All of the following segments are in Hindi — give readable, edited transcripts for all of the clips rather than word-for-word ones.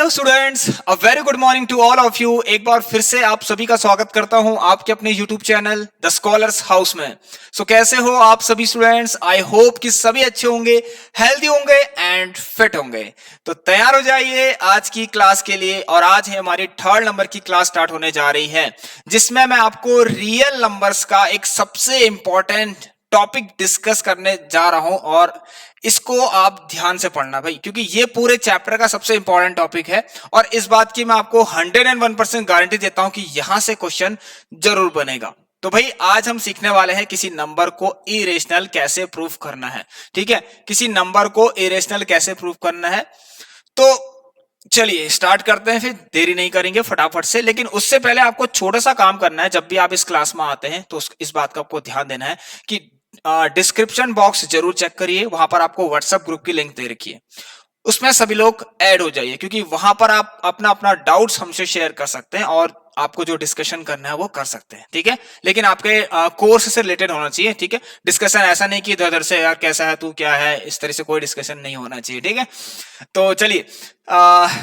Hello students, a very good morning to all of you. एक बार फिर से आप सभी का स्वागत करता हूं आपके अपने YouTube channel the scholars house में। कैसे हो आप सभी स्टूडेंट्स? आई होप कि सभी अच्छे होंगे, हेल्दी होंगे एंड फिट होंगे। तो तैयार हो जाइए आज की क्लास के लिए। और आज है हमारी 3rd नंबर की क्लास स्टार्ट होने जा रही है, जिसमें मैं आपको रियल नंबर्स का एक सबसे इंपॉर्टेंट टॉपिक डिस्कस करने जा रहा हूं। और इसको आप ध्यान से पढ़ना भाई, क्योंकि ये पूरे चैप्टर का सबसे इंपॉर्टेंट टॉपिक है। और इस बात की मैं आपको 101% गारंटी देता हूं कि यहां से क्वेश्चन जरूर बनेगा। तो भाई आज हम सीखने वाले हैं किसी नंबर को इरेशनल कैसे प्रूफ करना है। ठीक है, किसी नंबर को इरेशनल कैसे प्रूफ करना है। तो चलिए स्टार्ट करते हैं, फिर देरी नहीं करेंगे फटाफट से। लेकिन उससे पहले आपको छोटा सा काम करना है। जब भी आप इस क्लास में आते हैं तो इस बात का आपको ध्यान देना है कि डिस्क्रिप्शन बॉक्स जरूर चेक करिए, वहां पर आपको व्हाट्सएप ग्रुप की लिंक दे रखी है, उसमें सभी लोग ऐड हो जाइए, क्योंकि वहां पर आप अपना अपना डाउट्स हमसे शेयर कर सकते हैं और आपको जो डिस्कशन करना है वो कर सकते हैं। ठीक है, लेकिन आपके कोर्स से रिलेटेड होना चाहिए। ठीक है, डिस्कशन ऐसा नहीं कि इधर से यार कैसा है तू क्या है, इस तरह से कोई डिस्कशन नहीं होना चाहिए। ठीक है, तो चलिए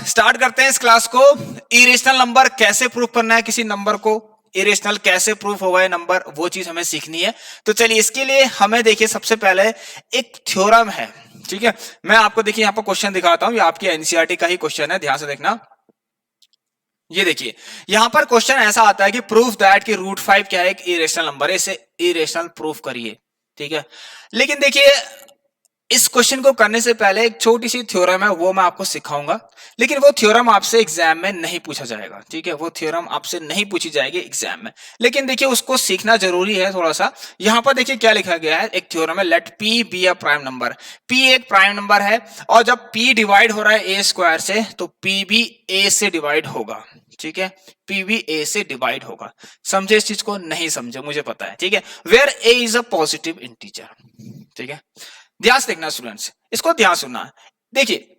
स्टार्ट करते हैं इस क्लास को। इरेशनल नंबर कैसे प्रूफ करना है, किसी नंबर को इरेशनल कैसे प्रूफ होगा ये नंबर, वो चीज हमें सीखनी है। तो चलिए इसके लिए हमें देखिए सबसे पहले एक थ्योरम है। ठीक है, मैं आपको देखिए यहाँ पर क्वेश्चन दिखाता हूं, ये आपकी एनसीईआरटी का ही क्वेश्चन है, ध्यान से देखना। ये देखिए यहां पर क्वेश्चन ऐसा आता है कि प्रूफ दैट कि √5 क्या है, एक इरेशनल नंबर है, इसे इरेशनल प्रूफ करिए। ठीक है, लेकिन देखिए इस क्वेश्चन को करने से पहले एक छोटी सी थ्योरम है, वो मैं आपको सिखाऊंगा। लेकिन वो थ्योरम आपसे एग्जाम में नहीं पूछा जाएगा। ठीक है, वो थ्योरम आपसे नहीं पूछी जाएगी एग्जाम में, लेकिन देखिए उसको सीखना जरूरी है थोड़ा सा। यहां पर देखिए क्या लिखा गया है, एक थ्योरम है, let P be a prime number. P एक प्राइम नंबर है और जब पी डिवाइड हो रहा है ए स्क्वायर से, तो पी भी ए से डिवाइड होगा। ठीक है, पी भी ए से डिवाइड होगा। समझे इस चीज को? नहीं समझे मुझे पता है। ठीक है, where A is a positive integer. ठीक है, ध्यान से देखना स्टूडेंट्स, इसको ध्यान सुनना। देखिए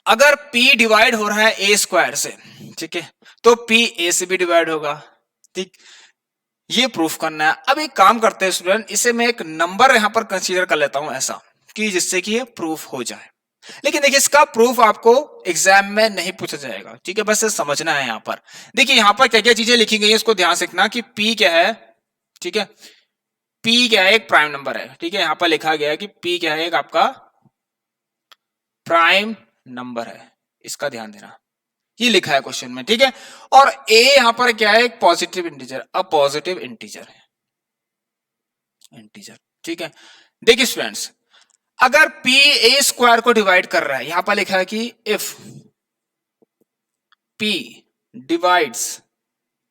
अगर P डिवाइड हो रहा है ए स्क्वायर से, ठीक है, तो P ए से भी डिवाइड होगा। ठीक, ये प्रूफ करना है। अब एक काम करते हैं स्टूडेंट, इसे मैं एक नंबर यहां पर कंसीडर कर लेता हूं ऐसा कि जिससे कि ये प्रूफ हो जाए। लेकिन देखिए इसका प्रूफ आपको एग्जाम में नहीं पूछा जाएगा। ठीक है, बस ये समझना है। यहां पर देखिए यहां पर क्या क्या चीजें लिखी गई है, इसको ध्यान से देखना कि P क्या है। ठीक है, P क्या है, एक प्राइम नंबर है। ठीक है, यहां पर लिखा गया है कि P क्या है, एक आपका प्राइम नंबर है, इसका ध्यान देना, ये लिखा है क्वेश्चन में। ठीक है, और a यहां पर क्या है, एक पॉजिटिव इंटीजर, अ पॉजिटिव इंटीजर है, इंटीजर। ठीक है, देखिए स्टूडेंट्स अगर p a स्क्वायर को डिवाइड कर रहा है, यहां पर लिखा है कि if p divides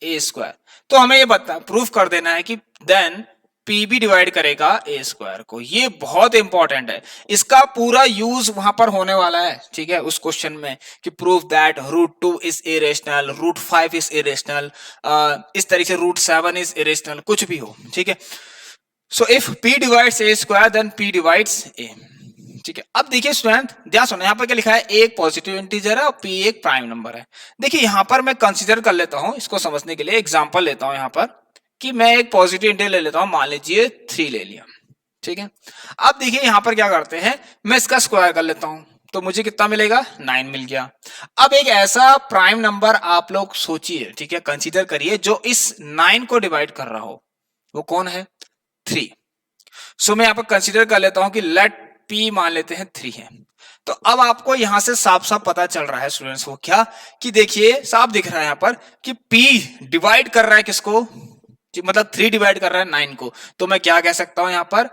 a square, तो हमें ये बता प्रूफ कर देना है कि देन पी भी डिवाइड करेगा ए स्क्वायर को। ये बहुत इंपॉर्टेंट है, इसका पूरा यूज वहां पर होने वाला है। ठीक है, उस क्वेश्चन में कि proof that √2 is irrational, √5 is irrational, इस तरीके से √7 इज इरेशनल, कुछ भी हो। ठीक है, so if p divides A square then p divides A. ठीक है, अब देखिए स्टूडेंट ध्यान सुनो, यहां पर क्या लिखा है, एक पॉजिटिव इंटीजर है और p एक प्राइम नंबर है। देखिए यहां पर मैं कंसीडर कर लेता हूं, इसको समझने के लिए एग्जांपल लेता हूं यहां पर कि मैं एक पॉजिटिव इंटीजर ले लेता हूं, मान लीजिए 3 ले लिया। ठीक है, अब देखिए यहां पर क्या करते हैं, मैं इसका स्क्वायर कर लेता हूं, तो मुझे कितना मिलेगा, 9 मिल गया। अब एक ऐसा प्राइम नंबर आप लोग सोचिए, ठीक है, कंसीडर करिए, जो इस 9 को डिवाइड कर रहा हो, वो कौन है, 3। सो मैं यहां पर कंसीडर कर लेता हूं कि लेट p मान लेते हैं 3 है। तो अब आपको यहां से साफ साफ पता चल रहा है स्टूडेंट्स, वो क्या, कि देखिए साफ दिख रहा है यहां पर कि p डिवाइड कर रहा है किसको, मतलब 3 डिवाइड कर रहा है 9 को। तो मैं क्या कह सकता हूं यहां पर,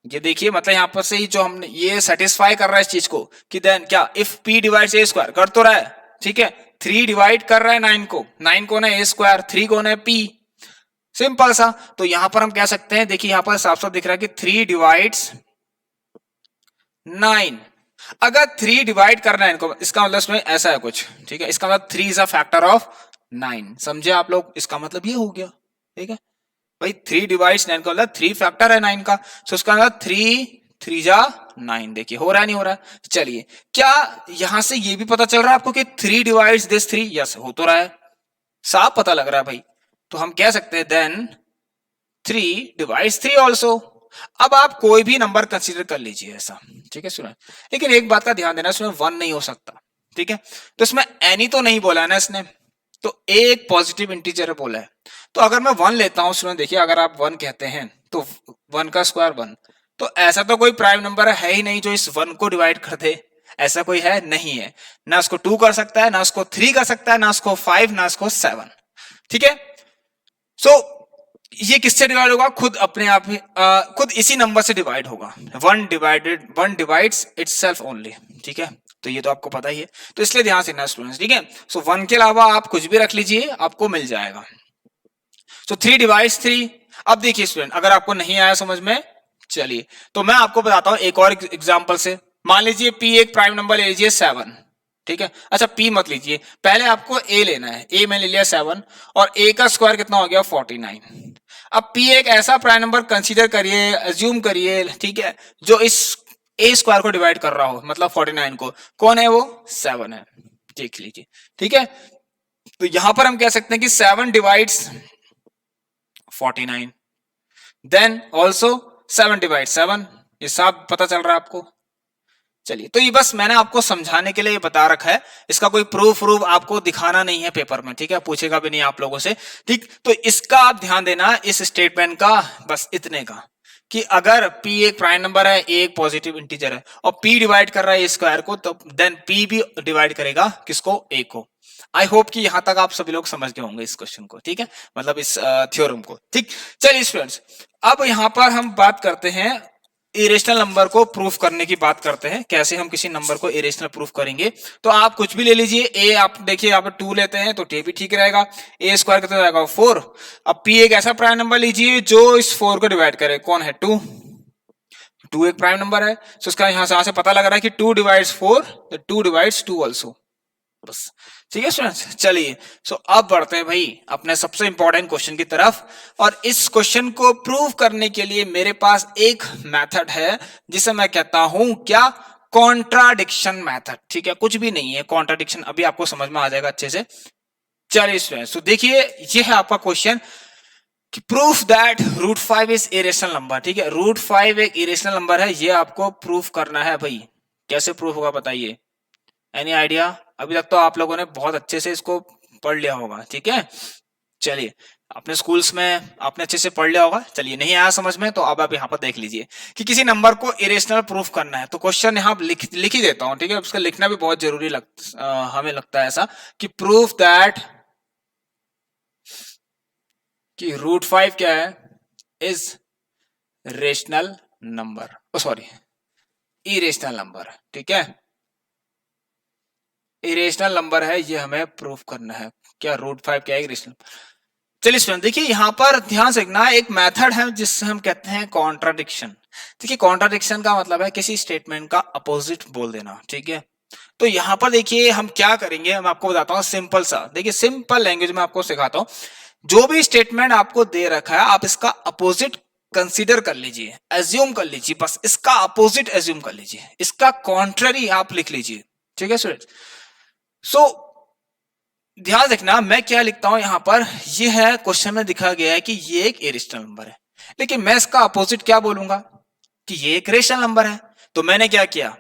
ये देखिए मतलब यहां पर से ही जो हमने ये सेटिस्फाई कर रहा है इस चीज को कि देन क्या, if p divides a square, कर तो रहा है। ठीक है, 3 डिवाइड कर रहा है 9 को, 9 कौन है, a स्क्वायर, 3 कौन है, p। सिंपल सा। तो यहां पर हम कह सकते हैं, देखिए यहां पर साफ साफ दिख रहा है कि 3 डिवाइड्स 9। अगर 3 डिवाइड करना है इनको, इसका मतलब इसमें ऐसा है कुछ। ठीक है, इसका मतलब 3 इज अ फैक्टर ऑफ 9। समझे आप लोग, इसका मतलब ये हो गया। ठीक है भाई, 3 डिवाइड्स 9 का मतलब 3 फैक्टर है 9 का, सो इसका मतलब 3 3 जा 9। देखिए हो रहा है नहीं हो रहा है। चलिए क्या यहां से ये भी पता चल रहा है आपको कि 3 डिवाइड्स दिस 3, यस हो तो रहा है, साफ पता लग रहा है भाई। तो हम कह सकते हैं देन 3 डिवाइड्स 3 ऑल्सो। अब आप कोई भी नंबर कंसीडर कर लीजिए ऐसा। ठीक है स्टूडेंट, लेकिन एक बात का ध्यान देना, इसमें 1 नहीं हो सकता। ठीक है, तो इसमें एनी तो नहीं बोला है ना इसने, तो एक पॉजिटिव इंटीजर बोला है। तो अगर मैं 1 लेता हूं स्टूडेंट, देखिए अगर आप 1 कहते हैं तो 1 का स्क्वायर 1, तो ऐसा तो कोई प्राइम नंबर है ही नहीं जो इस 1 को डिवाइड कर दे, ऐसा कोई है नहीं है, ना उसको 2 कर सकता है, ना उसको 3 कर सकता है, ना उसको 5, ना उसको 7। ठीक है, सो ये किससे डिवाइड होगा, खुद अपने आप ही खुद इसी नंबर से डिवाइड होगा। 1 डिवाइड्स इटसेल्फ ओनली। ठीक है, तो ये तो आपको पता ही है, तो इसलिए ध्यान से ना स्टूडेंट्स। ठीक है, सो 1 के अलावा आप कुछ भी रख लीजिए, आपको मिल जाएगा। सो 3 डिवाइड्स 3। अब देखिए स्टूडेंट, अगर आपको नहीं आया समझ में, चलिए तो मैं आपको बताता हूं एक और एग्जांपल से। मान लीजिए p एक प्राइम नंबर ले लीजिए 7। ठीक है, अच्छा p मत लीजिए, पहले आपको a लेना है। a में ले लिया 7 और a का स्क्वायर कितना हो गया 49। अब p एक ऐसा प्राइम नंबर कंसीडर करिए, अज्यूम करिए, ठीक है, जो इस a स्क्वायर को डिवाइड कर रहा हो, मतलब 49 को। कौन है वो, 7 है। देख लीजिए, ठीक है, तो यहां पर हम कह सकते हैं कि 7 डिवाइड्स 49, देन ऑल्सो 7 डिवाइड 7। ये सब पता चल रहा है आपको। चलिए, तो ये बस मैंने आपको समझाने के लिए बता रखा है, इसका कोई प्रूफ आपको दिखाना नहीं है पेपर में। ठीक है, पूछेगा भी नहीं आप लोगों से। ठीक, तो इसका आप ध्यान देना, इस स्टेटमेंट का, बस इतने का, कि अगर p एक प्राइम नंबर है, a एक पॉजिटिव इंटीजर है, और p डिवाइड कर रहा है a स्क्वायर को, तो देन p भी डिवाइड करेगा किसको, a को। आई होप कि यहां तक आप सभी लोग समझ गए होंगे इस क्वेश्चन को। ठीक है, मतलब इस थ्योरम को। ठीक, चलिए स्टूडेंट्स, अब यहां पर हम बात करते हैं इरेशनल नंबर को प्रूफ करने की बात करते हैं, कैसे हम किसी नंबर को इरेशनल प्रूफ करेंगे। तो आप कुछ भी ले लीजिए, a आप देखिए यहाँ पर 2 लेते हैं तो t भी ठीक रहेगा, a स्क्वायर कितना जाएगा 4। अब p एक ऐसा प्राइम नंबर लीजिए जो इस 4 को डिवाइड करे, कौन है 2। 2 एक प्राइम नंबर है, तो उसका यहां से पता लग रहा है कि 2 डिवाइड्स 4, तो 2 डिवाइड्स 2 ऑल्सो। बस, ठीक है स्टूडेंट्स। चलिए, सो अब बढ़ते हैं भाई अपने सबसे इंपॉर्टेंट क्वेश्चन की तरफ। और इस क्वेश्चन को प्रूव करने के लिए मेरे पास एक मेथड है जिसे मैं कहता हूं क्या, कॉन्ट्राडिक्शन मेथड। ठीक है, कुछ भी नहीं है कॉन्ट्राडिक्शन, अभी आपको समझ में आ जाएगा अच्छे से। चलिए स्टूडेंट्स, तो देखिए ये है आपका क्वेश्चन कि proof that root 5 is irrational number. ठीक है, रूट 5 एक इरेशनल नंबर है, ये आपको प्रूफ करना है भाई। कैसे प्रूफ होगा बताइए, एनी आइडिया? अभी तक तो आप लोगों ने बहुत अच्छे से इसको पढ़ लिया होगा। ठीक है, चलिए, अपने स्कूल्स में आपने अच्छे से पढ़ लिया होगा। चलिए, नहीं आया समझ में तो अब आप यहाँ पर देख लीजिए कि किसी नंबर को इरेशनल प्रूफ करना है, तो क्वेश्चन यहाँ लिख ही देता हूं। ठीक है, उसका लिखना भी बहुत जरूरी हमें लगता है ऐसा, कि प्रूफ दैट कि रूट 5 क्या है, is rational number, sorry irrational number. ठीक है, इरेशनल नंबर है, ये हमें प्रूफ करना है। क्या रूट 5 क्या है, इरेशनल। चलिए स्टूडेंट, देखिए यहां पर ध्यान से देखना, एक मेथड है जिससे हम कहते हैं कॉन्ट्राडिक्शन। देखिए, कॉन्ट्राडिक्शन का मतलब है किसी स्टेटमेंट का अपोजिट बोल देना। ठीक है, तो यहां पर देखिए हम क्या करेंगे, मैं आपको बताता हूं सिंपल सा। देखिए, सिंपल लैंग्वेज में आपको सिखाता हूं, जो भी स्टेटमेंट आपको दे रखा है आप इसका अपोजिट कंसीडर कर लीजिए, एज्यूम कर लीजिए, बस इसका अपोजिट एज्यूम कर लीजिए, इसका कॉन्ट्ररी आप लिख लीजिए। ठीक है स्टूडेंट, सो ध्यान रखना मैं क्या लिखता हूं यहां पर, ये है क्वेश्चन में दिखा गया है कि ये एक इरेशनल नंबर है, लेकिन मैं इसका अपोजिट क्या बोलूंगा कि ये एक रेशनल नंबर है। तो मैंने क्या किया,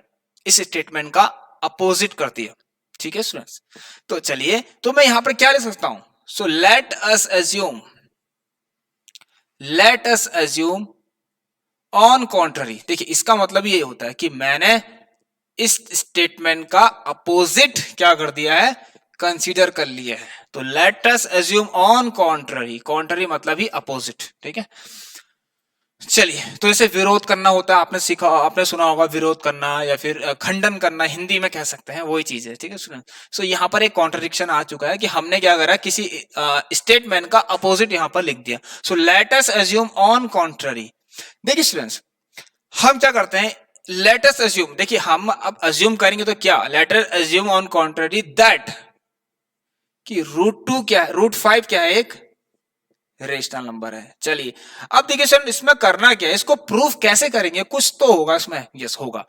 इस स्टेटमेंट का अपोजिट कर दिया। ठीक है स्टूडेंट्स, तो चलिए, तो मैं यहां पर क्या लिख सकता हूं, so let us assume on contrary. देखिए, इसका मतलब ये होता है कि मैंने इस स्टेटमेंट का अपोजिट क्या कर दिया है, कंसीडर कर लिया है। तो let us assume on contrary, contrary मतलब ही अपोजिट। ठीक है, चलिए, तो इसे विरोध करना होता है, आपने सुना होगा विरोध करना या फिर खंडन करना, हिंदी में कह सकते हैं, वही चीज है। ठीक है स्टूडेंट, सो यहाँ पर एक कॉन्ट्रडिक्शन आ चुका है कि हमने क्या करा, किसी स्टेटमेंट का अपोजिट यहाँ पर लिख दिया। So let us assume on contrary. देखिए स्टूडेंट्स, हम क्या करते हैं, लेट अस एज्यूम, देखिए हम अब एज्यूम करेंगे तो क्या, let us assume on contrary that कि रूट 2 क्या है, रूट 5 क्या है, एक रेशनल नंबर है। चलिए, अब देखिए सर इसमें करना क्या है, इसको प्रूफ कैसे करेंगे, कुछ तो होगा इसमें। यस होगा।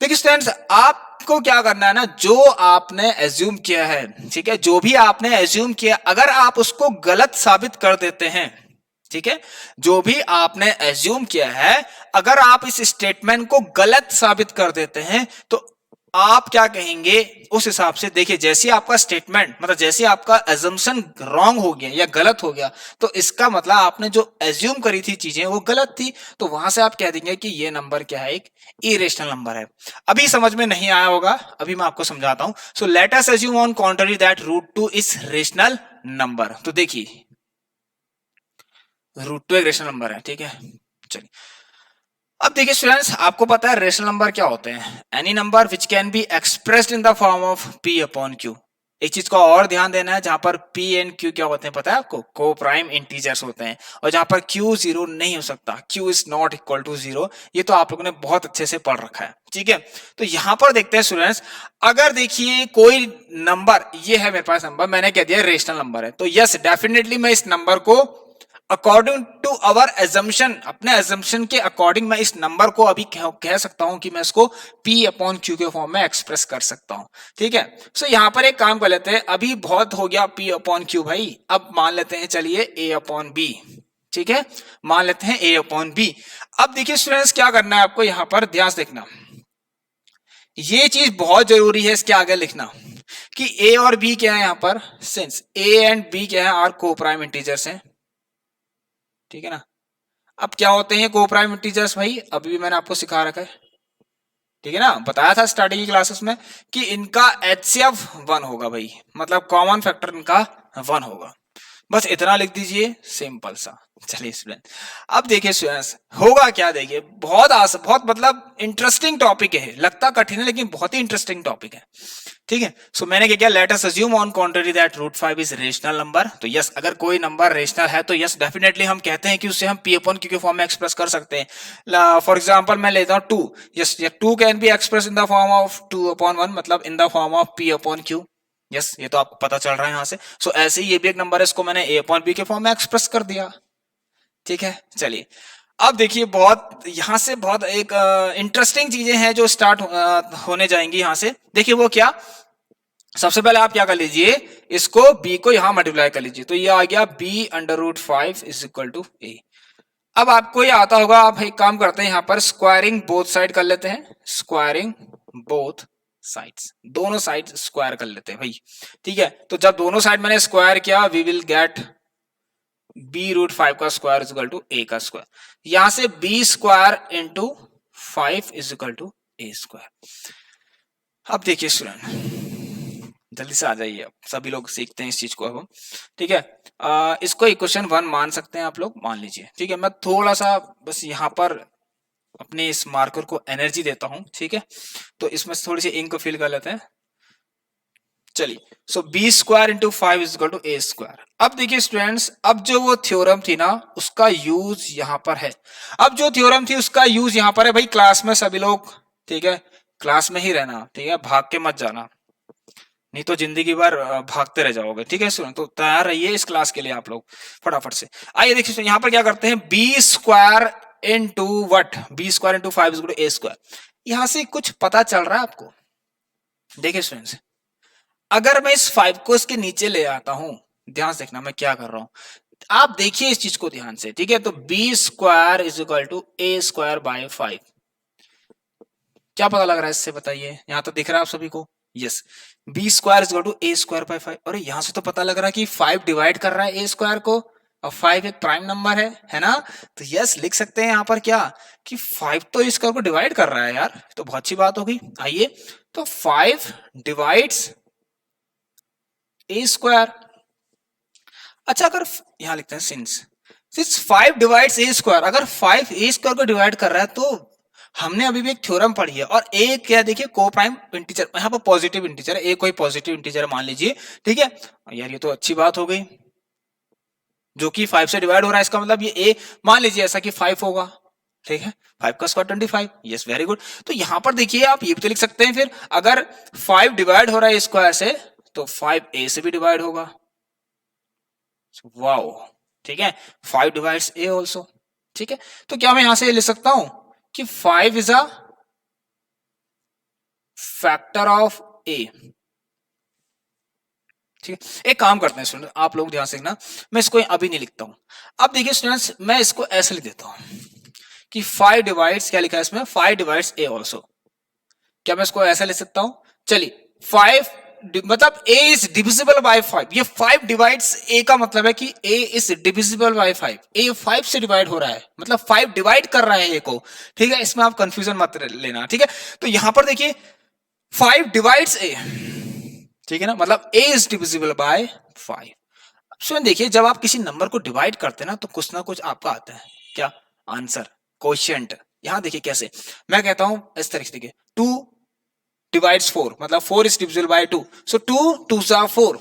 देखिए स्टूडेंट्स, आपको क्या करना है ना, जो आपने एज्यूम किया है, ठीक है, जो भी आपने एज्यूम किया, अगर आप उसको गलत साबित कर देते हैं, ठीक है, जो भी आपने एज्यूम किया है, अगर आप इस स्टेटमेंट को गलत साबित कर देते हैं, तो आप क्या कहेंगे उस हिसाब से देखिए, जैसे आपका स्टेटमेंट मतलब जैसे आपका एजम्पशन रॉन्ग हो गया या गलत हो गया, तो इसका मतलब आपने जो एज्यूम करी थी चीजें वो गलत थी, तो वहां से आप कह देंगे कि ये नंबर क्या है, एक इरेशनल नंबर है। अभी समझ में नहीं आया होगा, अभी मैं आपको समझाता हूं। So let us assume on contrary that √2 is rational number. तो देखिए √2 एक रेशनल नंबर है, ठीक है। चलिए अब देखिए स्टूडेंट्स, आपको पता है रेशनल नंबर क्या होते हैं, any number which can be expressed in the form of p upon q। एक चीज को और ध्यान देना है, जहां पर p एंड q क्या होते हैं पता है आपको, को प्राइम इंटीजर्स होते हैं, और जहां पर q जीरो नहीं हो सकता, q is not equal to zero, ये तो आप लोगों ने बहुत अच्छे से पढ़ रखा है, ठीक है। तो यहां पर देखते हैं स्टूडेंट्स, अगर देखिए कोई नंबर, ये है मेरे पास नंबर, मैंने कह दिया रेशनल नंबर है, तो यस डेफिनेटली मैं इस नंबर को अकॉर्डिंग टू अवर एजम्पशन, अपने एजम्पशन के अकॉर्डिंग मैं इस नंबर को अभी कह सकता हूं कि मैं इसको p अपॉन q के फॉर्म में एक्सप्रेस कर सकता हूं, ठीक है। सो यहां पर एक काम कर लेते हैं, अभी बहुत हो गया p अपॉन q भाई, अब मान लेते हैं चलिए a अपॉन b, ठीक है, मान लेते हैं a अपॉन b। अब देखिए स्टूडेंट्स क्या करना है आपको, यहां पर ध्यान से देखना, ये चीज बहुत जरूरी है इसके आगे लिखना कि a और b क्या है, यहां पर सिंस a एंड b क्या है, आर को प्राइम इंटीजर्स हैं, ठीक है ना। अब क्या होते हैं को प्राइम इंटीजर्स भाई, अभी भी मैंने आपको सिखा रखा है, ठीक है ना, बताया था स्टार्टिंग की क्लासेस में कि इनका HCF 1 होगा भाई, मतलब कॉमन फैक्टर इनका 1 होगा, बस इतना लिख दीजिए, सिंपल सा। चलिए स्टूडेंट अब देखिए स्टूडेंट्स होगा क्या, देखिए बहुत मतलब इंटरेस्टिंग टॉपिक है, लगता कठिन है लेकिन बहुत ही इंटरेस्टिंग टॉपिक है, ठीक है। सो मैंने क्या किया, let us assume on contrary that √5 is rational number. तो यस अगर कोई नंबर रेशनल है तो यस डेफिनेटली हम कहते हैं कि उससे हम p अपॉन q के फॉर्म में एक्सप्रेस कर सकते हैं। फॉर एग्जांपल मैं लेता हूं 2, yes 2 can be express in the form of 2 upon 1, मतलब इन the form of p upon q। Yes ये तो आपको पता चल रहा है यहां से। सो ऐसे ही ये भी एक नंबर है, इसको मैंने a अपॉन b के फॉर्म में एक्सप्रेस कर दिया, ठीक है। चलिए अब देखिए बहुत यहां से बहुत एक इंटरेस्टिंग चीजें हैं जो स्टार्ट होने जाएंगी यहां से। देखिए वो क्या, सबसे पहले आप क्या कर लीजिए, इसको b को यहां मल्टीप्लाई कर लीजिए, तो ये आ गया b √5 is equal to a। अब आपको ये आता होगा, आप एक काम करते हैं, यहां पर स्क्वायरिंग बोथ साइड कर लेते हैं, स्क्वायरिंग बोथ साइड्स, दोनों साइड स्क्वायर कर लेते हैं भाई, ठीक है। तो जब दोनों साइड मैंने स्क्वायर किया, वी विल गेट b√5 का square is equal to a का स्क्वायर, यहां से b square into 5 is equal to a square. अब देखिए स्टूडेंट जल्दी से आ जाइए, अब सभी लोग सीखते हैं इस चीज को अब हम, ठीक है। इसको इक्वेशन 1 मान सकते हैं आप लोग, मान लीजिए, ठीक है। मैं थोड़ा सा बस यहाँ पर अपने इस मार्कर को एनर्जी देता हूं, ठीक है, तो इसमें से थोड़ी सी इंक फिल कर लेते हैं। चलिए so b square into 5 is equal to a square. अब देखिए स्टूडेंट्स, अब जो वो थ्योरम थी ना उसका यूज यहाँ पर है, अब जो थ्योरम थी उसका यूज यहाँ पर है भाई, क्लास में सभी लोग, ठीक है, क्लास में ही रहना, ठीक है, भाग के मत जाना, नहीं तो जिंदगी भर भागते रह जाओगे, ठीक है स्टूडेंट। तो तैयार रहिए इस क्लास के लिए आप लोग फटाफट से। आइए देखिए यहाँ पर क्या करते हैं, b square into what, b square into 5 is equal to a square. यहां से कुछ पता चल रहा है आपको, देखिए स्टूडेंट्स, अगर मैं इस 5 को इसके नीचे ले आता हूं, ध्यान से देखना मैं क्या कर रहा हूं, आप देखिए इस चीज को ध्यान से, ठीक है। तो b square is equal to a square by 5, क्या पता लग रहा है इससे, बताइए, यहां तो दिख रहा है आप सभी को, yes b square is equal to a square by 5। और यहां से तो पता लग रहा है कि 5 डिवाइड कर रहा है a स्क्वायर को, और 5 एक प्राइम नंबर है ना। तो यस लिख सकते हैं यहां पर क्या कि 5 तो इस स्क्वायर को डिवाइड कर रहा है यार, तो बहुत अच्छी बात होगी। आइए तो 5 डिवाइड्स a स्क्वायर। अच्छा अगर यहां लिखते हैं सिंस 5 डिवाइड्स a स्क्वायर, अगर 5 a स्क्वायर को डिवाइड कर रहा है तो हमने अभी भी एक थ्योरम पढ़ी है, और a क्या देखिए को प्राइम इंटीजर, यहाँ पर पॉजिटिव इंटीजर है, a कोई पॉजिटिव इंटीजर मान लीजिए, ठीक है यार, ये तो अच्छी बात हो गई, जो कि 5 से डिवाइड हो रहा है, इसका मतलब ये a मान लीजिए ऐसा कि 5 होगा, ठीक है, 5 का स्क्वायर 25, यस वेरी गुड। तो यहां पर देखिए आप ये भी तो लिख सकते हैं, फिर अगर 5 डिवाइड हो रहा है स्क्वायर से तो 5 a से भी डिवाइड होगा, वाओ, ठीक है, 5 डिवाइड्स a ऑल्सो, ठीक है। तो क्या मैं यहां से लिख सकता हूं कि 5 is a factor of a, ठीक है। एक काम करते हैं स्टूडेंट, आप लोग ध्यान से देखना, मैं इसको अभी नहीं लिखता हूं। अब देखिए स्टूडेंट्स, मैं इसको ऐसे लिख देता हूं कि 5 डिवाइड्स, क्या लिखा है इसमें, 5 डिवाइड्स a ऑल्सो, क्या मैं इसको ऐसा ले सकता हूं? चलिए 5 मतलब a इज डिविजिबल बाय 5, ये 5 डिवाइड्स a का मतलब है कि a is divisible by 5, a 5 से डिवाइड हो रहा है, मतलब 5 डिवाइड कर रहा है a को, ठीक है, इसमें आप कंफ्यूजन मत लेना, ठीक है। तो यहां पर देखिए 5 डिवाइड्स a, ठीक है ना, मतलब a इज डिविजिबल बाय 5। सुन देखिए, जब आप किसी नंबर को डिवाइड करते हैं ना तो कुछ ना कुछ आपका आता है, क्या? Answer, quotient. यहां देखिए कैसे, मैं कहता हूं इस तरीके से, देखिए 2 डिवाइड्स 4, मतलब 4 इज डिविजिबल बाय 2, सो 2 2 जा 4।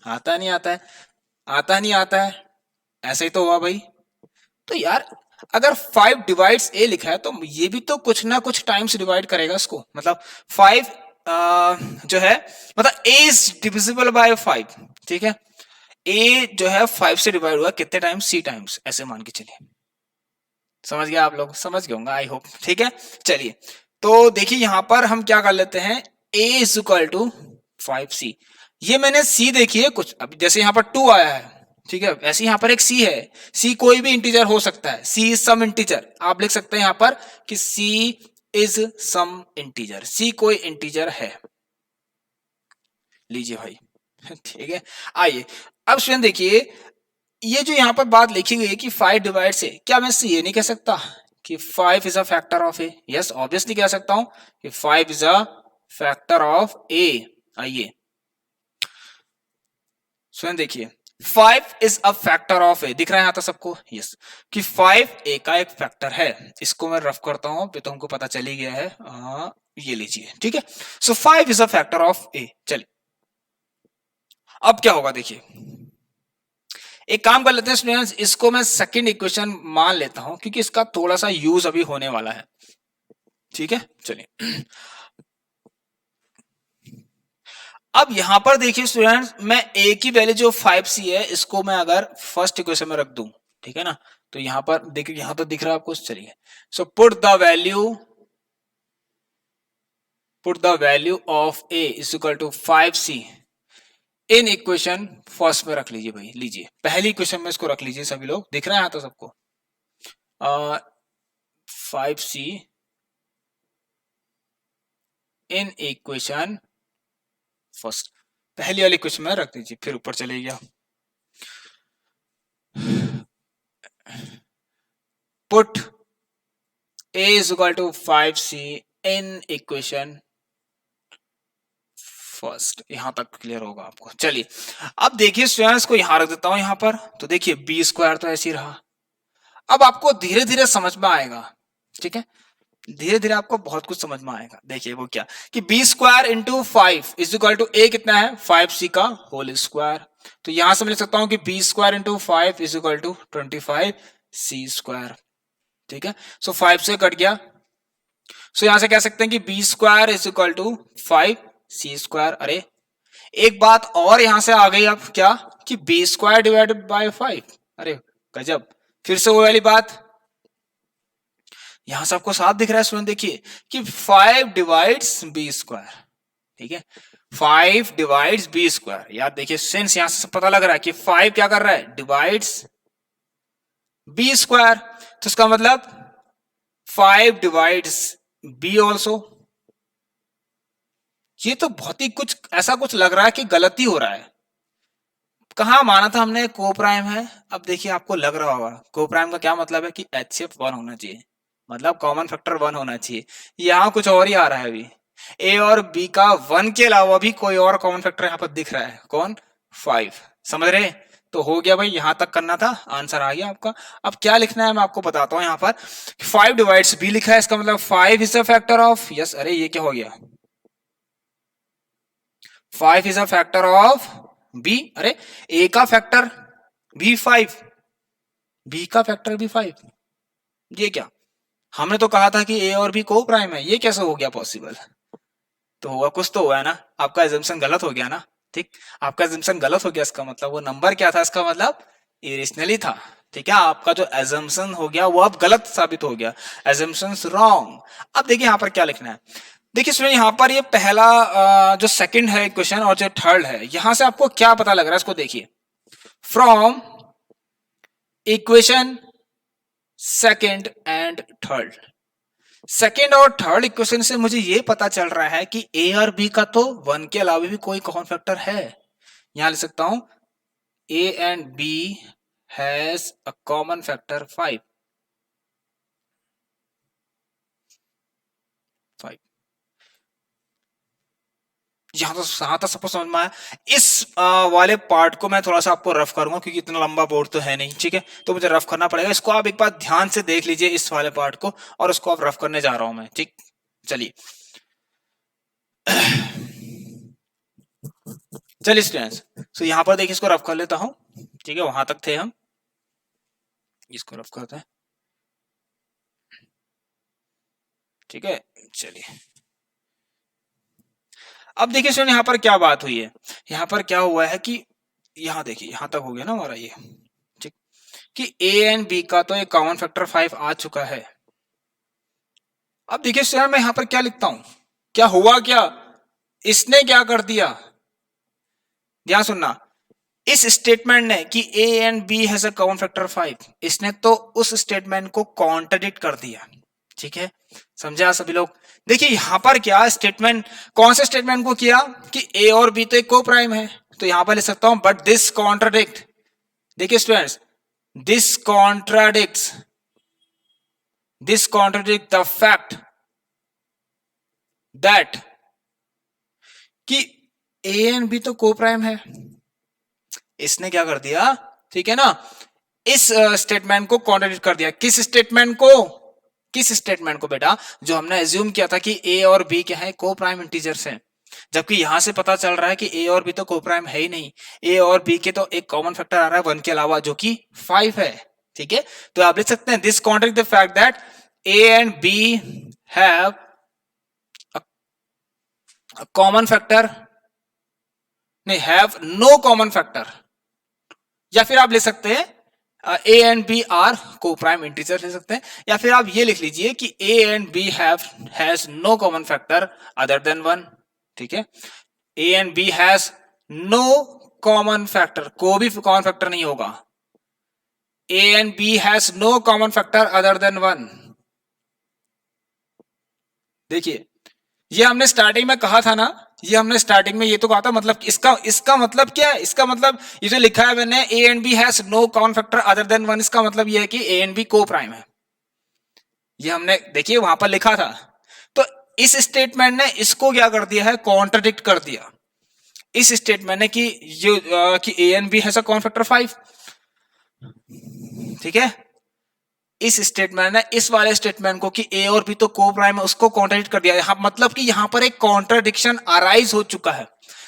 आता नहीं आता है, आता नहीं आता है, ऐसे ही तो हुआ भाई। तो यार अगर 5 डिवाइड्स ए लिखा है तो ये भी तो कुछ ना कुछ टाइम्स डिवाइड करेगा इसको, मतलब 5 जो है, मतलब ए इज डिविजिबल बाय 5, ठीक है, ए जो है 5 से डिवाइड हुआ कितने टाइम्स? सी टाइम्स, ऐसे मान के चलिए। समझ गया आप लोग? समझ गए होंगे आई होप, ठीक है। चलिए तो देखिए यहां पर हम क्या कर लेते हैं, a is equal to 5c। ये मैंने c देखी है कुछ, अब जैसे यहां पर 2 आया है, ठीक है, ऐसे यहां पर एक c है, c कोई भी इंटीजर हो सकता है, c इज सम इंटीजर, आप लिख सकते हैं यहां पर कि c is some integer, c कोई इंटीजर है, लीजिए भाई, ठीक है। आइए अब स्टूडेंट देखिए, ये जो यहां पर बात लिखी गई है कि 5 डिवाइड से, क्या मैं इससे ये नहीं कह सकता कि 5 is a factor of A? Yes obviously कह सकता हूं कि 5 इज अ फैक्टर ऑफ ए। आइए स्वयं देखिए, 5 इज अ फैक्टर ऑफ ए, दिख रहा है यहां तक सबको? यस, कि 5 ए का एक फैक्टर है। इसको मैं रफ करता हूं, तो तुमको पता चल ही गया है, ये लीजिए, ठीक है। सो 5 इज अ फैक्टर ऑफ ए। चलिए अब क्या होगा देखिए, एक काम कर लेते हैं स्टूडेंट्स, इसको मैं सेकंड इक्वेशन मान लेता हूं क्योंकि इसका थोड़ा सा यूज अभी होने वाला है, ठीक है। चलिए अब यहां पर देखिए स्टूडेंट्स, मैं a की वैल्यू जो 5c है इसको मैं अगर फर्स्ट इक्वेशन में रख दूं, ठीक है ना, तो यहां पर देखिए, यहां तो दिख रहा है आपको, चलिए so put the value of a is equal to 5c in equation first में रख लीजिए भाई, लीजिए पहली इक्वेशन में इसको रख लीजिए, सभी लोग दिख रहे हैं तो सबको, 5c इन इक्वेशन फर्स्ट, पहली वाली इक्वेशन में रख दीजिए, फिर ऊपर चले गया, put a is equal to 5c in equation first. यहां तक क्लियर होगा आपको। चलिए अब देखिए स्टूडेंट्स को यहां रख देता हूं यहां पर, तो देखिए बी स्क्वायर तो ऐसे ही रहा। अब आपको धीरे धीरे समझ में आएगा, ठीक है, धीरे धीरे आपको बहुत कुछ समझ में आएगा। देखिए वो क्या, कि B square into 5 is equal to A कितना है? 5c का होल स्क्वायर। तो यहां से मैं लिख सकता हूं कि B square into 5 is equal to 25c square, ठीक है। सो 5 से कट गया, सो यहां से कह सकते हैं कि B square is equal to 5c square. अरे एक बात और यहां से आ गई, अब क्या, कि बी स्क्वायर डिवाइडेड बाय 5। अरे गजब, फिर से वो वाली बात, यहां से आपको साफ दिख रहा है स्टूडेंट, देखिए कि 5 डिवाइड्स बी स्क्वायर, ठीक है, 5 डिवाइड्स बी स्क्वायर। यार देखिए सिंस यहां से पता लग रहा है कि 5 क्या कर रहा है? डिवाइड्स बी स्क्वायर, तो इसका मतलब 5 डिवाइड्स बी ऑल्सो। ये तो बहुत ही कुछ ऐसा कुछ लग रहा है कि गलती हो रहा है। कहा माना था हमने को प्राइम है, अब देखिए आपको लग रहा होगा को प्राइम का क्या मतलब है, कि HCF 1 होना चाहिए, मतलब कॉमन फैक्टर 1 होना चाहिए। यहाँ कुछ और ही आ रहा है अभी, ए और बी का 1 के अलावा भी कोई और कॉमन फैक्टर यहाँ पर दिख रहा है, कौन? 5। समझ रहे? तो हो गया भाई, यहां तक करना था, आंसर आ गया आपका। अब क्या लिखना है मैं आपको बताता हूं, यहाँ पर 5 डिवाइड्स बी लिखा है, इसका मतलब 5 is a factor of, yes, अरे ये क्या हो गया, 5 is a factor of B. अरे ए का फैक्टर भी 5, बी का फैक्टर भी 5, ये क्या, हमने तो कहा था कि ए और बी को प्राइम है, ये कैसे हो गया पॉसिबल? तो हुआ कुछ तो हुआ है ना, आपका एजम्पशन गलत हो गया ना, ठीक, आपका एजम्पशन गलत हो गया, इसका मतलब वो नंबर क्या था, इसका मतलब इरेशनली था, ठीक है, आपका जो एजम्पशन हो गया वो अब गलत साबित हो गया, एजम्पशंस रॉन्ग। अब देखिए यहाँ पर क्या लिखना है, देखिए सुनिए, यहाँ पर ये पहला जो सेकंड है क्वेश्चन और जो थर्ड है, यहां से आपको क्या पता लग रहा है, इसको देखिए, from equation second and third, second और थर्ड इक्वेशन से मुझे ये पता चल रहा है कि ए और बी का तो 1 के अलावा भी कोई कॉमन फैक्टर है। यहां लिख सकता हूं A and B has a common factor 5। यहां तक सबको समझ में आया। इस वाले पार्ट को मैं थोड़ा सा आपको रफ करूंगा क्योंकि इतना लंबा बोर्ड तो है नहीं, ठीक है, तो मुझे रफ करना पड़ेगा। इसको आप एक बार ध्यान से देख लीजिए इस वाले पार्ट को, और उसको आप रफ करने जा रहा हूं मैं, ठीक। चलिए चलिए स्टूडेंट्स, तो यहां पर देखिए इसको रफ कर लेता हूं, ठीक है, वहां तक थे हम, इसको रफ करते हैं, ठीक है। चलिए अब देखिए स्टूडेंट यहां पर क्या बात हुई है। यहां पर क्या हुआ है कि यहां देखिए, यहां तक हो गया ना हमारा ये, ठीक, कि ए एंड बी का तो एक कॉमन फैक्टर 5 आ चुका है। अब देखिए स्टूडेंट मैं यहां पर क्या लिखता हूं, क्या हुआ, क्या इसने क्या कर दिया, ध्यान सुनना। इस स्टेटमेंट ने कि A and B has a common factor 5, इसने तो उस स्टेटमेंट को कॉन्ट्रडिक्ट कर दिया, ठीक है, समझा सभी लोग। देखिए यहां पर क्या स्टेटमेंट, कौन से स्टेटमेंट को किया कि ए और बी तो एक को प्राइम है, तो यहां पर लिख सकता हूं बट दिस कॉन्ट्राडिक्ट, देखिए students, this contradict the fact that कि ए एंड बी तो को प्राइम है। इसने क्या कर दिया, ठीक है ना, इस स्टेटमेंट को कॉन्ट्रडिक्ट कर दिया। किस स्टेटमेंट को, किस स्टेटमेंट को बेटा, जो हमने एज्यूम किया था कि ए और बी क्या है, को प्राइम इंटीजर्स हैं, जबकि यहां से पता चल रहा है कि ए और बी तो को प्राइम है ही नहीं। ए और बी के तो एक कॉमन फैक्टर आ रहा है 1 के अलावा जो कि 5 है, ठीक है। तो आप लिख सकते हैं this contradict the fact that A and B have common factor, नहीं, हैव नो कॉमन फैक्टर, या फिर आप ले सकते हैं A and B are coprime integer ले सकते हैं, या फिर आप ये लिख लीजिए कि A and B has no common factor other than 1, ठीक है। A and B has no common factor, को भी कॉमन फैक्टर नहीं होगा। A and B has no common factor other than 1। देखिए ये हमने स्टार्टिंग में कहा था ना, ये हमने स्टार्टिंग में ये तो कहा था, मतलब इसका मतलब क्या है, इसका मतलब ये जो लिखा है मैंने A and B has no common factor other than 1, इसका मतलब ये है कि A and B coprime है। ये हमने देखिए वहां पर लिखा था, तो इस स्टेटमेंट ने इसको क्या कर दिया है, कॉन्ट्रडिक्ट कर दिया। इस स्टेटमेंट ने कि जो कि A and B has a common factor 5, ठीक है, इस स्टेटमेंट ने इस वाले स्टेटमेंट को कि ए और बी तो को प्राइम है उसको कॉन्ट्रडिक्ट कर दिया। यहां मतलब कि यहां पर एक कॉन्ट्रडिक्शन अराइज हो चुका है।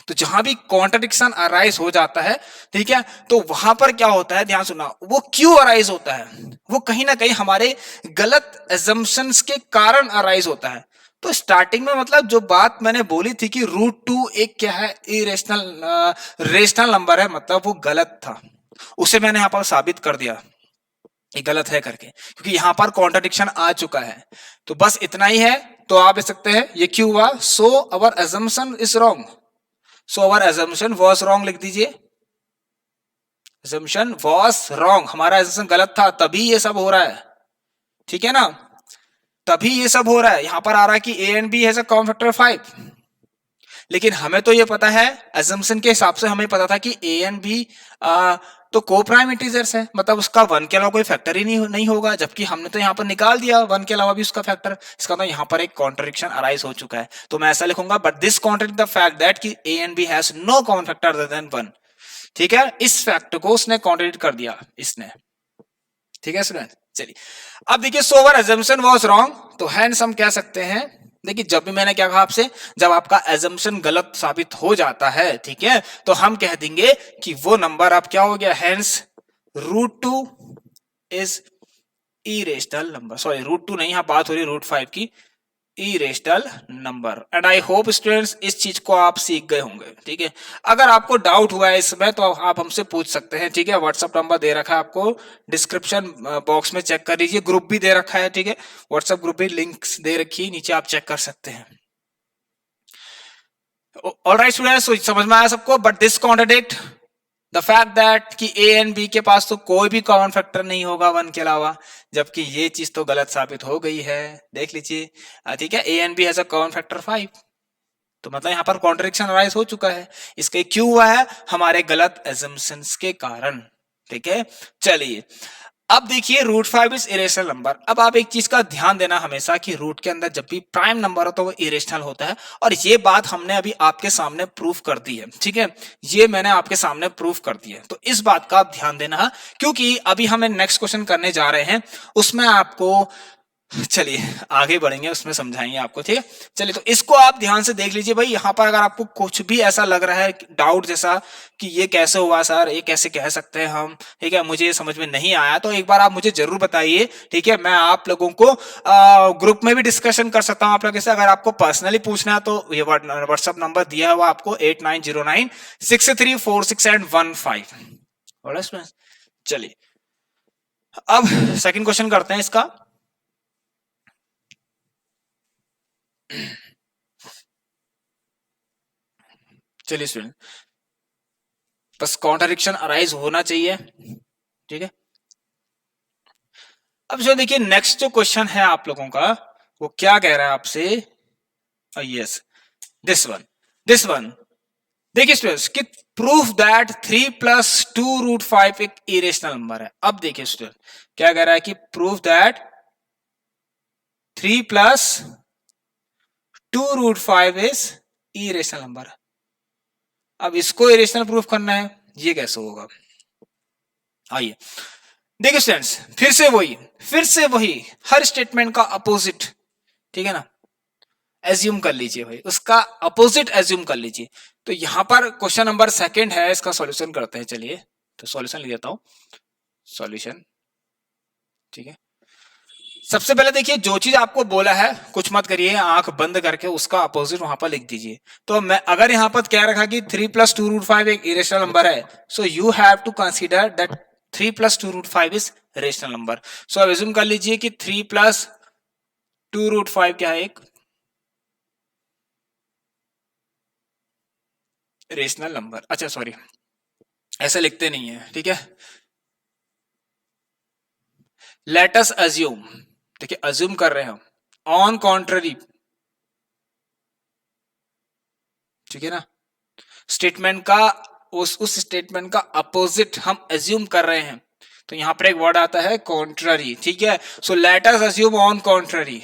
तो जहां भी कॉन्ट्रडिक्शन अराइज हो जाता है, ठीक है, तो वहां पर क्या होता है, ध्यान सुना, वो क्यों अराइज होता है, वो कहीं ना कहीं हमारे गलत एजम्पशंस के कारण अराइज होता है। तो स्टार्टिंग में मतलब जो बात मैंने बोली थी कि √2 एक क्या है, इरेशनल रेशनल नंबर है, मतलब वो गलत था, उसे मैंने यहां पर साबित कर दिया ये गलत है करके, क्योंकि यहां पर कॉन्ट्रडिक्शन आ चुका है। तो बस इतना ही है, तो आप लिख सकते हैं ये क्यों हुआ, so our assumption is wrong, so our assumption was wrong लिख दीजिए, अजम्पशन वाज रॉन्ग, हमारा अजम्पशन गलत था, तभी ये सब हो रहा है, ठीक है ना, तभी ये सब हो रहा है। यहां पर आ रहा है कि A and B has a common factor 5, लेकिन हमें तो ये पता है, अजम्पशन के हिसाब से हमें पता था कि ए एंड बी तो को प्राइम इंटीजर्स है, मतलब उसका 1 के अलावा कोई फैक्टर ही नहीं होगा, जबकि हमने तो यहाँ पर निकाल दिया 1 के अलावा भी उसका फैक्टर। इसका मतलब यहाँ पर एक कॉन्ट्रडिक्शन अराइज हो चुका है। तो मैं ऐसा लिखूंगा but this contradict the fact that कि A and B has no common factor other than 1, ठीक है, इस फैक्ट को उसने कॉन्ट्रडिक्ट कर दिया इसने, ठीक है स्टूडेंट। चलिए अब देखिए सो अवर अजम्पशन वाज रॉन्ग, तो हेंस हम कह सकते हैं, देखिए जब भी मैंने क्या कहा आपसे, जब आपका एजम्पशन गलत साबित हो जाता है, ठीक है, तो हम कह देंगे कि वो नंबर अब क्या हो गया, hence √2 is irrational number, sorry √2 नहीं, यहां बात हो रही है √5 की, irrational number. And I hope students इस चीज को आप सीख गए होंगे, ठीक है। अगर आपको डाउट हुआ है इसमें तो आप हमसे पूछ सकते हैं, ठीक है, व्हाट्सएप नंबर दे रखा है आपको डिस्क्रिप्शन बॉक्स में, चेक कर लीजिए, ग्रुप भी दे रखा है, ठीक है, व्हाट्सएप ग्रुप भी लिंक्स दे रखी है नीचे, आप चेक कर सकते हैं। ऑलराइट स्टूडेंट्स, समझ में आया सबको, but this contradict the fact that कि ए एंड बी के पास तो कोई भी कॉमन फैक्टर नहीं होगा वन के अलावा, जबकि ये चीज तो गलत साबित हो गई है। देख लीजिए, ठीक है, A and B has a common factor 5, तो मतलब यहाँ पर कॉन्ट्रडिक्शन अराइज हो चुका है। इसके क्यों हुआ है? हमारे गलत एजम्पशंस के कारण। ठीक है, चलिए अब देखिए रूट 5 इज इरेशनल नंबर। अब आप एक चीज का ध्यान देना हमेशा कि रूट के अंदर जब भी प्राइम नंबर हो तो वो इरेशनल होता है, और ये बात हमने अभी आपके सामने प्रूफ कर दी है। ठीक है, ये मैंने आपके सामने प्रूफ कर दी है, तो इस बात का आप ध्यान देना, क्योंकि अभी हमें नेक्स्ट क्वेश्चन करने जा रहे हैं, उसमें आपको, चलिए आगे बढ़ेंगे, उसमें समझाएंगे आपको। ठीक है, चलिए तो इसको आप ध्यान से देख लीजिए भाई। यहां पर अगर आपको कुछ भी ऐसा लग रहा है डाउट जैसा कि ये कैसे हुआ सर, ये कैसे कह सकते हैं हम, ठीक है, मुझे ये समझ में नहीं आया, तो एक बार आप मुझे जरूर बताइए। ठीक है, मैं आप लोगों को ग्रुप में भी डिस्कशन कर सकता हूं आप लोगों से। अगर आपको पर्सनली पूछना है तो ये व्हाट्सएप नंबर दिया हुआ आपको 8909634815। चलिए अब सेकंड क्वेश्चन करते हैं इसका। चलिए स्टूडेंट, बस कॉन्ट्रडिक्शन अराइज होना चाहिए। ठीक है, अब जो देखिए नेक्स्ट जो क्वेश्चन है आप लोगों का, वो क्या कह रहा है आपसे? यस, दिस वन देखिए स्टूडेंट्स कि प्रूफ दैट 3 + 2√5 एक इरेशनल नंबर है। अब देखिए स्टूडेंट क्या कह रहा है कि proof that 3 + 2√5 is irrational number. अब इसको इरेशनल प्रूफ करना है, ये कैसे होगा? आइए देखिए स्टूडेंट्स, फिर से वही हर स्टेटमेंट का अपोजिट, ठीक है ना, एज्यूम कर लीजिए भाई, उसका अपोजिट एज्यूम कर लीजिए। तो यहां पर क्वेश्चन नंबर सेकंड है, इसका सॉल्यूशन करते हैं। चलिए तो सॉल्यूशन लिख देता हूं, सॉल्यूशन। ठीक है, सबसे पहले देखिए जो चीज आपको बोला है कुछ मत करिए, आंख बंद करके उसका अपोजिट वहां पर लिख दीजिए। तो मैं अगर यहां पर क्या रखा कि 3 + 2√5 एक इरेशनल नंबर है, so you have to consider that 3 + 2√5 is rational number. So अब एज्यूम कर लीजिए कि 3 + 2√5 क्या है? एक रेशनल नंबर। अच्छा सॉरी, ऐसे लिखते नहीं है। ठीक है, लेट अस अज्यूम, देखिए अज्यूम कर रहे हैं हम, ऑन कॉन्ट्ररी, ठीक है ना, स्टेटमेंट का उस स्टेटमेंट का अपोजिट हम एज्यूम कर रहे हैं, तो यहां पर एक वर्ड आता है कॉन्ट्ररी। ठीक है, so let us assume on contrary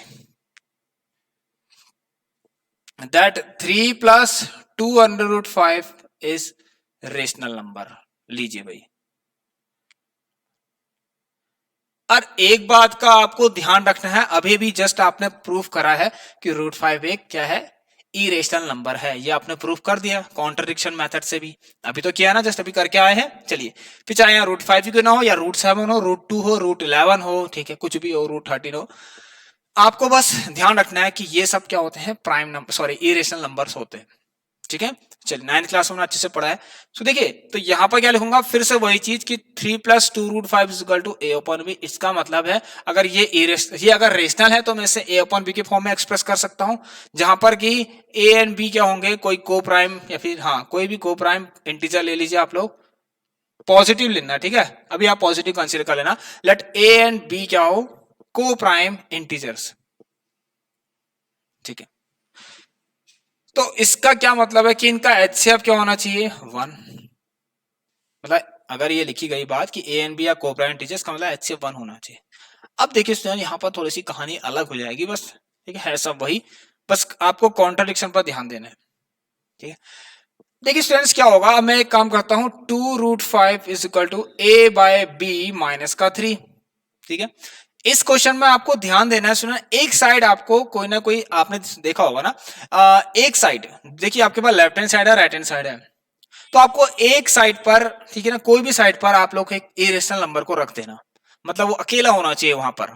that 3 + 2√5 is rational number. लीजिए भाई, और एक बात का आपको ध्यान रखना है, अभी भी जस्ट आपने प्रूफ करा है कि √5 एक क्या है? इरेशनल नंबर है। ये आपने प्रूफ कर दिया कॉन्ट्रडिक्शन मेथड से भी, अभी तो किया ना, जस्ट अभी करके आए हैं। चलिए फिर चाहे यहाँ √5 क्यों ना हो, या √7 हो, √2 हो, √11 हो, ठीक है, कुछ भी हो, √13 हो, आपको बस ध्यान रखना है कि ये सब क्या होते हैं? Prime number, sorry irrational numbers होते हैं। ठीक है, चलिए 9th क्लास में अच्छे से पढ़ा है। तो देखिए, तो यहां पर क्या लिखूंगा? फिर से वही चीज कि 3 + 2√5 = a/b। इसका मतलब है अगर ये अगर रेशनल है तो मैं इसे a/b के फॉर्म में एक्सप्रेस कर सकता हूं, जहां पर कि a एंड b क्या होंगे? कोई को प्राइम, या फिर हाँ कोई भी को प्राइम इंटीजर ले लीजिए आप लोग, पॉजिटिव लेना। ठीक है, अभी आप पॉजिटिव कंसीडर कर लेना। लेट a एंड b क्या हो? को प्राइम इंटीजर्स। ठीक है, तो इसका क्या मतलब है कि इनका HCF क्या होना चाहिए? 1। मतलब अगर ये लिखी गई बात कि ए एंड बी या कोप्राइम इंटीजर्स का मतलब HCF 1 होना चाहिए। अब देखिए स्टूडेंट, यहाँ पर थोड़ी सी कहानी अलग हो जाएगी बस। ठीक है सब वही, बस आपको कॉन्ट्रडिक्शन पर ध्यान देना है। ठीक है, देखिए स्टूडेंट्स क्या होगा, अब मैं एक काम करता हूं, 2√5 = a/b - 3। ठीक है, इस क्वेश्चन में आपको ध्यान देना है। सुना, एक साइड आपको कोई ना कोई आपने देखा होगा ना, एक साइड देखिए आपके पास लेफ्ट हैंड साइड है, राइट हैंड साइड है, तो आपको एक साइड पर, ठीक है ना, कोई भी साइड पर आप लोग एक इरेशनल नंबर को रख देना, मतलब वो अकेला होना चाहिए वहां पर।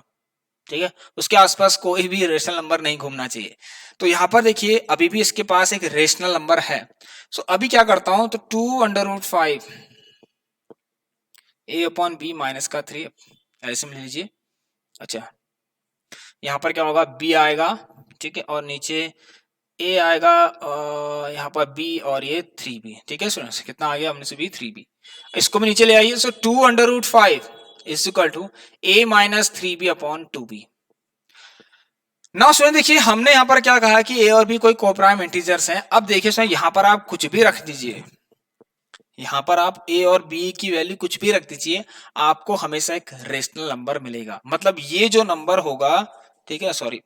ठीक है, उसके आसपास कोई भी रेशनल नंबर नहीं घूमना चाहिए। तो यहां पर देखिए अभी भी इसके पास एक रेशनल नंबर है। सो अभी क्या करता हूं, तो 2√5 a/b - 3 ऐसे में लीजिए। अच्छा, यहाँ पर क्या होगा? b आएगा, ठीक है, और नीचे a आएगा, यहाँ पर b और ये 3b। ठीक है स्टूडेंट्स, कितना आ गया हमने से b? 3b। इसको भी नीचे ले आइए। So 2√5 is equal to a minus 3b upon 2b। Now student देखिए हमने यहां पर क्या कहा कि a और b कोई कोप्राइम इंटीजर्स हैं। अब देखिए स्टूडेंट यहां पर आप कुछ भी रख दीजिए, यहां पर आप a और b की वैल्यू कुछ भी रख दीजिए, आपको हमेशा एक रेशनल नंबर मिलेगा। मतलब ये जो नंबर होगा, ठीक है, सॉरी,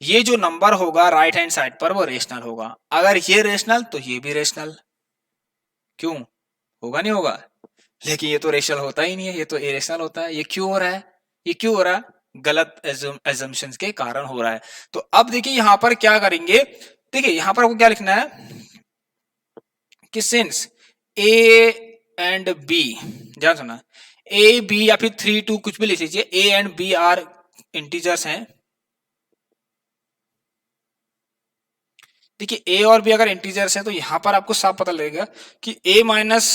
ये जो नंबर होगा राइट हैंड साइड पर वो रेशनल होगा। अगर ये रेशनल तो ये भी रेशनल। क्यों होगा? नहीं होगा। लेकिन ये तो रेशनल होता ही नहीं है, ये तो इरेशनल होता है। ये क्यों हो रहा है? ये क्यों हो रहा है? गलत एजम्पशंस के कारण हो रहा है। तो अब देखिए यहां पर क्या करेंगे, देखिए यहां पर आपको क्या लिखना है कि सिंस ए एंड बी, ध्यान सुना, ए बी या फिर 3 2 कुछ भी लिख लीजिए, A and B are integers हैं। देखिए ए और बी अगर इंटीजर्स हैं तो यहां पर आपको साफ पता लगेगा कि a minus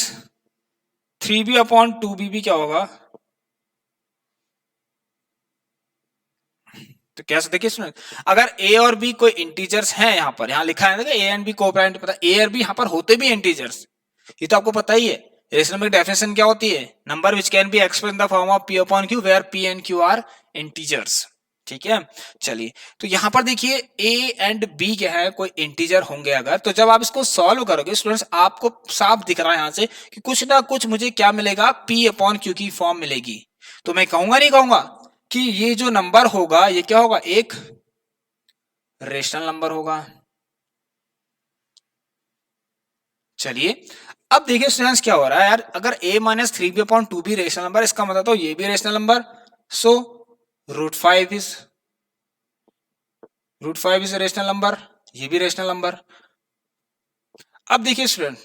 3b upon 2b भी क्या होगा। तो कैसे देखिए सुन, अगर a और b कोई इंटीजर्स हैं, यहां पर यहां लिखा है ना a एंड b कोप्राइम, पता a और b यहां पर होते भी इंटीजर्स, ये तो आपको पता ही है। रेशनल में डेफिनेशन क्या होती है? Number which can be express in the form of p upon q where p and q are integers. ठीक है, चलिए तो यहां पर देखिए a एंड b क्या है, कोई इंटीजर होंगे अगर, तो जब आप इसको सॉल्व करोगे स्टूडेंट्स आपको साफ दिख रहा है यहां से कि कुछ ना कुछ मुझे क्या मिलेगा, p अपॉन q की फॉर्म मिलेगी। तो मैं कहूंगा नहीं कहूंगा कि ये जो नंबर होगा ये क्या होगा, एक रेशनल नंबर होगा। चलिए अब देखिए स्टूडेंट्स क्या हो रहा है यार, अगर a minus 3b upon 2b rational number, इसका मतलब तो ये भी rational number. So root five is rational number, ये भी रेशनल नंबर। अब देखिए स्टूडेंट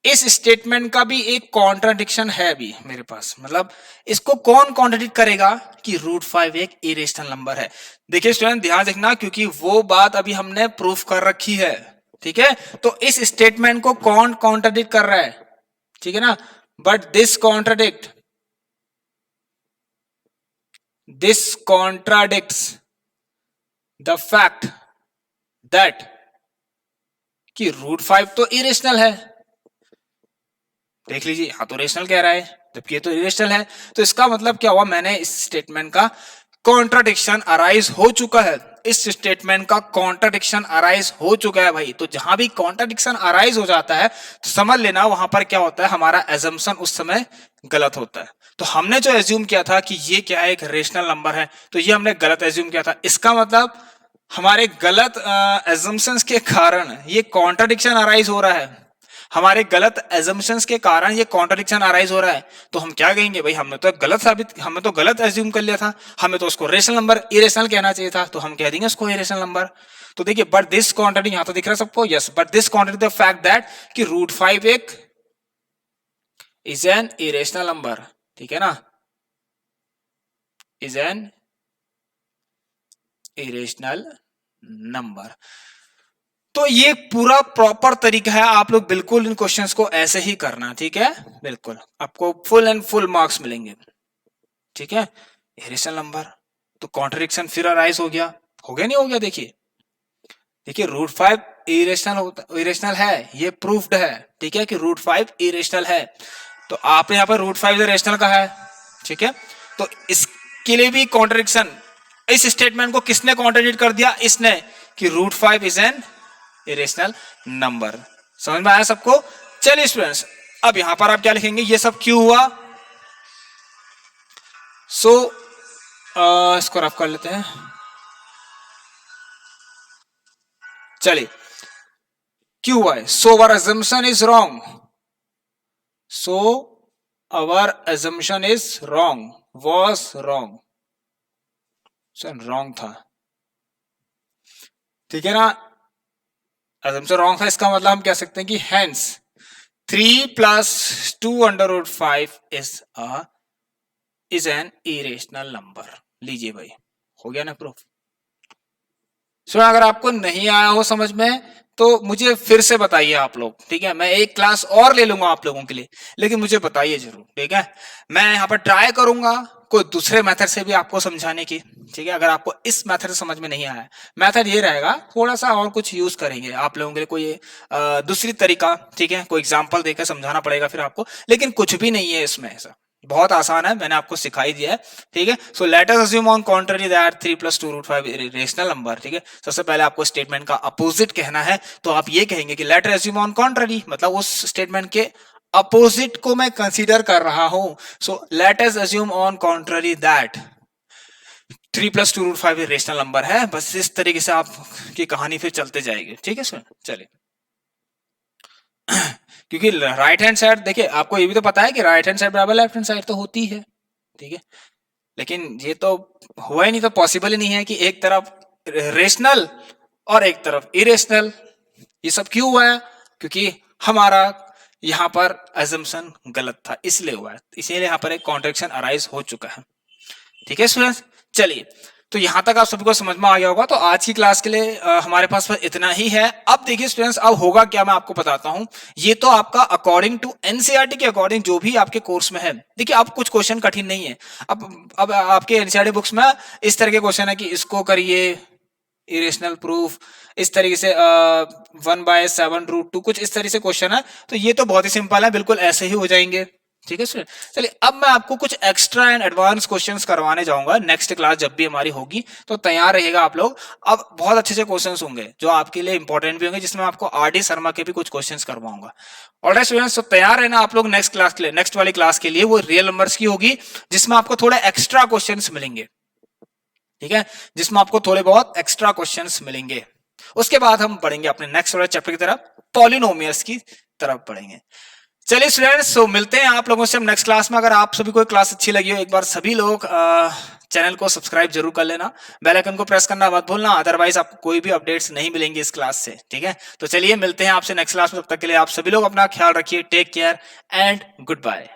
इस स्टेटमेंट का भी एक कॉन्ट्राडिक्शन है अभी मेरे पास, मतलब इसको कौन कॉन्ट्राडिक्ट करेगा कि रूट 5 एक इरेशनल नंबर है। देखिए स्टूडेंट ध्यान रखना क्योंकि वो बात अभी हमने प्रूफ कर रखी है। ठीक है, तो इस स्टेटमेंट को कौन कॉन्ट्राडिक्ट कर रहा है? ठीक है ना, but this contradicts the fact that कि रूट 5 तो इरेशनल है। देख लीजिए, हाँ तो रेशनल कह रहा है जबकि ये तो इरेशनल है। तो इसका मतलब क्या हुआ, मैंने इस स्टेटमेंट का कॉन्ट्राडिक्शन अराइज हो चुका है। इस स्टेटमेंट का कॉन्ट्राडिक्शन अराइज हो चुका है भाई। तो जहां भी कॉन्ट्राडिक्शन अराइज हो जाता है तो समझ लेना वहां पर क्या होता है, हमारा एजम्पशन उस समय गलत होता है। तो हमने जो एज्यूम किया था कि ये क्या है, एक रेशनल नंबर है, तो ये हमने गलत एज्यूम किया था। इसका मतलब हमारे गलत एजम्पशंस के कारण ये कॉन्ट्राडिक्शन अराइज हो रहा है, हमारे गलत एजम्पशंस के कारण ये कॉन्ट्राडिक्शन अराइज हो रहा है। तो हम क्या कहेंगे भाई, हमने तो गलत एज्यूम कर लिया था, हमें तो उसको रेशनल नंबर इरेशनल कहना चाहिए था, तो हम कह देंगे उसको इरेशनल नंबर। तो देखिए बट दिस कॉन्ट्राडिक्ट, यहां तो दिख रहा है सबको, yes, but this contradict the fact that कि रूट 5 एक इज एन इरेशनल नंबर। ठीक है ना, इज एन इरेशनल नंबर। तो ये पूरा प्रॉपर तरीका है, आप लोग बिल्कुल इन क्वेश्चंस को ऐसे ही करना। ठीक है, बिल्कुल आपको फुल एंड फुल मार्क्स मिलेंगे। ठीक है, इरेशनल नंबर तो कॉन्ट्रडिक्शन फिर अराइज हो गया, नहीं हो गया? देखिए रूट 5 इरेशनल है, ये प्रूफ्ड है। ठीक है कि रूट 5 इरेशनल है, तो आपने यहाँ पर रूट 5 रेशनल कहा है। ठीक है, तो इसके लिए भी कॉन्ट्रडिक्शन, इस स्टेटमेंट को किसने कॉन्ट्रडिक्ट कर दिया? इसने, कि root 5 is an irrational number. समझ में आया सबको? चलिए स्टूडेंट्स अब यहां पर आप क्या लिखेंगे, ये सब क्यों हुआ। सो इसको रफ कर लेते हैं। चलिए क्यों हुआ है, so our assumption is wrong, so our assumption is wrong, was wrong, wrong था। ठीक है ना, assumption रॉन्ग था, इसका मतलब हम कह सकते हैं कि hence 3 + 2√5 is an irrational number। लीजिए भाई, हो गया ना प्रूफ। स्टूडेंट अगर आपको नहीं आया हो समझ में तो मुझे फिर से बताइए आप लोग, ठीक है। मैं एक क्लास और ले लूंगा आप लोगों के लिए, लेकिन मुझे बताइए जरूर, ठीक है। मैं यहाँ पर ट्राई करूंगा कोई दूसरे मेथड से भी आपको समझाने की, ठीक है। अगर आपको इस मेथड से समझ में नहीं आया, मेथड ये रहेगा, थोड़ा सा और कुछ यूज करेंगे आप लोगों के लिए, कोई दूसरी तरीका, ठीक है। कोई एग्जाम्पल देकर समझाना पड़ेगा फिर आपको, लेकिन कुछ भी नहीं है इसमें ऐसा, बहुत आसान है, मैंने आपको सिखाई दिया है, ठीक है। So let us assume on contrary that 3 + 2√5 rational number, ठीक है। सबसे पहले आपको स्टेटमेंट का अपोजिट कहना है, तो आप ये कहेंगे कि let us assume on contrary, मतलब उस स्टेटमेंट के अपोजिट को मैं कंसीडर कर रहा हूं। So let us assume on contrary that 3 + 2√5 rational number है। बस इस तरीके से आपकी कहानी फिर चलते जाएगी, ठीक है सर। चलिए क्योंकि राइट हैंड साइड देखिए, आपको ये भी तो पता है कि राइट हैंड साइड बराबर लेफ्ट हैंड साइड तो होती है, ठीक है। लेकिन ये तो हुआ ही नहीं, तो पॉसिबल ही नहीं है कि एक तरफ रेशनल और एक तरफ इरेशनल। ये सब क्यों हुआ है? क्योंकि हमारा यहाँ पर एजम्पशन गलत था, इसलिए हुआ है, इसीलिए यहाँ पर एक कॉन्ट्रडिक्शन अराइज हो चुका है, ठीक है स्टूडेंट्स। चलिए, तो यहां तक आप सभी को समझ में आ गया होगा। तो आज की क्लास के लिए हमारे पास इतना ही है। अब देखिए स्टूडेंट्स, अब होगा क्या मैं आपको बताता हूं। ये तो आपका अकॉर्डिंग टू एनसीईआरटी के अकॉर्डिंग जो भी आपके कोर्स में है। देखिए, अब कुछ क्वेश्चन कठिन नहीं है। अब आपके एनसीईआरटी बुक्स में इस तरह के क्वेश्चन है कि इसको करिए इरेशनल प्रूफ, इस तरीके से 1/7√2, कुछ इस तरीके से क्वेश्चन है। तो ये तो बहुत ही सिंपल है, बिल्कुल ऐसे ही हो जाएंगे, ठीक है स्टूडेंट। चलिए, अब मैं आपको कुछ एक्स्ट्रा एंड एडवांस क्वेश्चंस करवाने जाऊंगा नेक्स्ट क्लास जब भी हमारी होगी, तो तैयार रहिएगा आप लोग। अब बहुत अच्छे अच्छे क्वेश्चंस होंगे जो आपके लिए इंपॉर्टेंट भी होंगे, जिसमें आपको आरडी शर्मा के भी कुछ क्वेश्चंस करवाऊंगा। ऑलराइट स्टूडेंट्स, तो तैयार रहना आप लोग नेक्स्ट क्लास के लिए। नेक्स्ट वाली क्लास के लिए वो रियल नंबर्स की होगी, जिसमें आपको थोड़े एक्स्ट्रा क्वेश्चंस मिलेंगे, ठीक है, जिसमें आपको थोड़े बहुत एक्स्ट्रा क्वेश्चंस मिलेंगे। उसके बाद हम पढ़ेंगे अपने नेक्स्ट वाले चैप्टर की तरफ, पॉलिनोमियल्स की तरफ पढ़ेंगे। चलिए स्टूडेंट्स, सो मिलते हैं आप लोगों से हम नेक्स्ट क्लास में। अगर आप सभी को क्लास अच्छी लगी हो, एक बार सभी लोग चैनल को सब्सक्राइब जरूर कर लेना, बेल आइकन को प्रेस करना मत भूलना, अदरवाइज आपको कोई भी अपडेट्स नहीं मिलेंगे इस क्लास से, ठीक है। तो चलिए मिलते हैं आपसे नेक्स्ट क्लास में, तब तक के लिए आप सभी लोग अपना ख्याल रखिए। Take care and good bye.